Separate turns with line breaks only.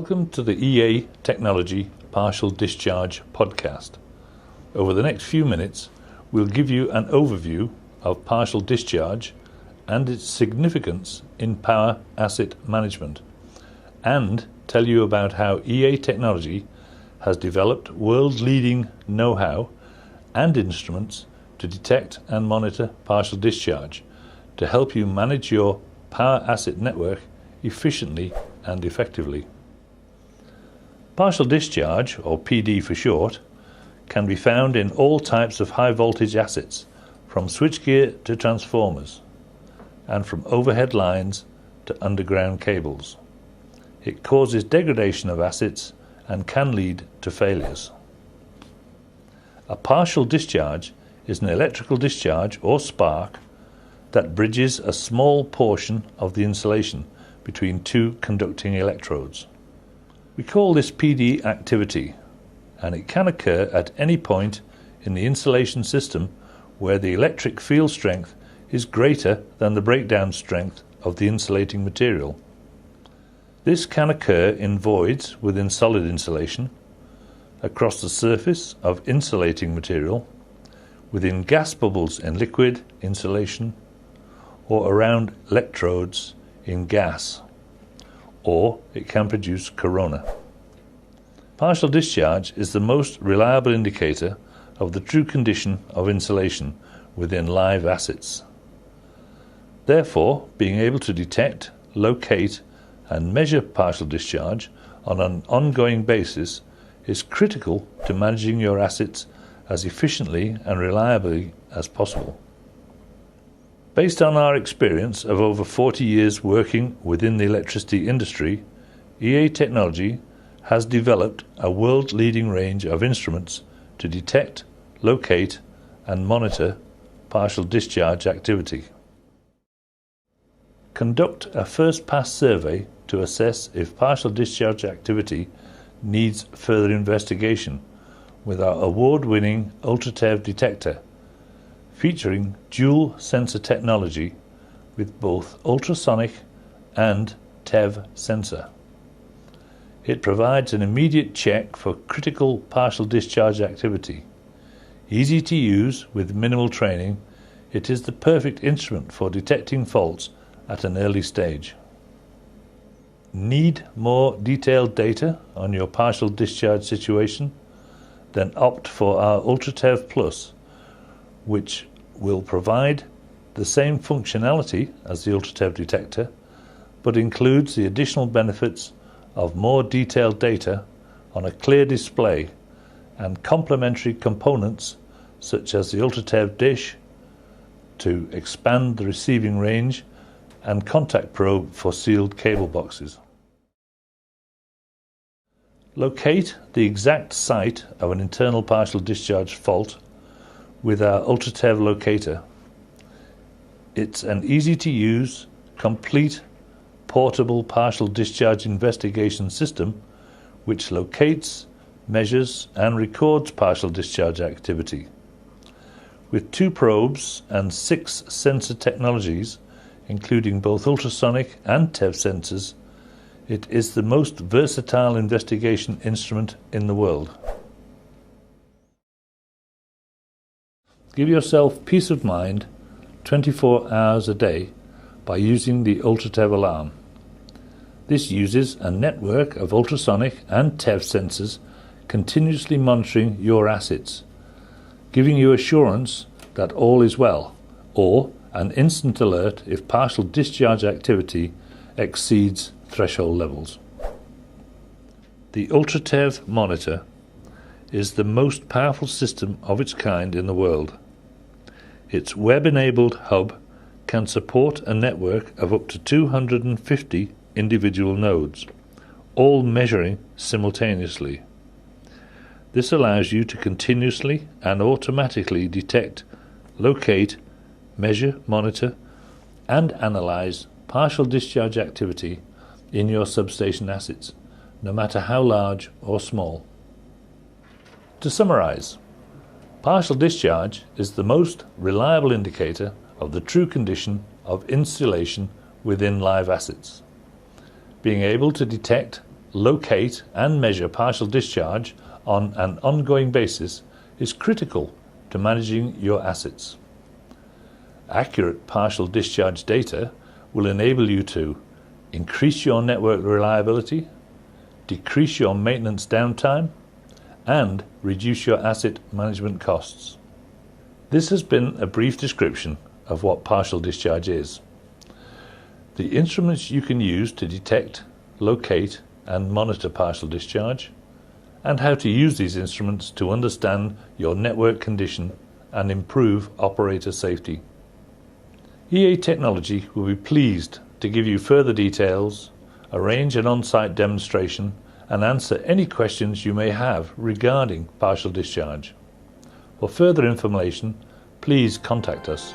Welcome to the EA Technology Partial Discharge podcast. Over the next few minutes, we'll give you an overview of partial discharge and its significance in power asset management, and tell you about how EA Technology has developed world-leading know-how and instruments to detect and monitor partial discharge to help you manage your power asset network efficiently and effectively. Partial discharge, or PD for short, can be found in all types of high voltage assets, from switchgear to transformers, and from overhead lines to underground cables. It causes degradation of assets and can lead to failures. A partial discharge is an electrical discharge or spark that bridges a small portion of the insulation between two conducting electrodes. We call this PD activity, and it can occur at any point in the insulation system where the electric field strength is greater than the breakdown strength of the insulating material. This can occur in voids within solid insulation, across the surface of insulating material, within gas bubbles in liquid insulation, or around electrodes in gas, or it can produce corona. Partial discharge is the most reliable indicator of the true condition of insulation within live assets. Therefore, being able to detect, locate, and measure partial discharge on an ongoing basis is critical to managing your assets as efficiently and reliably as possible. Based on our experience of over 40 years working within the electricity industry, EA Technology has developed a world-leading range of instruments to detect, locate, and monitor partial discharge activity. Conduct a first-pass survey to assess if partial discharge activity needs further investigation with our award-winning UltraTev detector, featuring dual sensor technology with both ultrasonic and TeV sensor. It provides an immediate check for critical partial discharge activity. Easy to use with minimal training, it is the perfect instrument for detecting faults at an early stage. Need more detailed data on your partial discharge situation? Then opt for our UltraTev Plus, which will provide the same functionality as the UltraTev detector, but includes the additional benefits of more detailed data on a clear display and complementary components such as the UltraTev dish to expand the receiving range and contact probe for sealed cable boxes. Locate the exact site of an internal partial discharge fault with our UltraTev locator. It's an easy-to-use, complete, portable partial discharge investigation system which locates, measures, and records partial discharge activity. With 2 probes and 6 sensor technologies, including both ultrasonic and TeV sensors, it is the most versatile investigation instrument in the world. Give yourself peace of mind 24 hours a day by using the UltraTev alarm. This uses a network of ultrasonic and TeV sensors continuously monitoring your assets, giving you assurance that all is well, or an instant alert if partial discharge activity exceeds threshold levels. The UltraTev monitor is the most powerful system of its kind in the world. Its web-enabled hub can support a network of up to 250 individual nodes, all measuring simultaneously. This allows you to continuously and automatically detect, locate, measure, monitor, and analyze partial discharge activity in your substation assets, no matter how large or small. To summarize, partial discharge is the most reliable indicator of the true condition of insulation within live assets. Being able to detect, locate and measure partial discharge on an ongoing basis is critical to managing your assets. Accurate partial discharge data will enable you to increase your network reliability, decrease your maintenance downtime, and reduce your asset management costs. This has been a brief description of what partial discharge is. The instruments you can use to detect, locate, and monitor partial discharge, and how to use these instruments to understand your network condition and improve operator safety. EA Technology will be pleased to give you further details, arrange an on-site demonstration, and answer any questions you may have regarding partial discharge. For further information, please contact us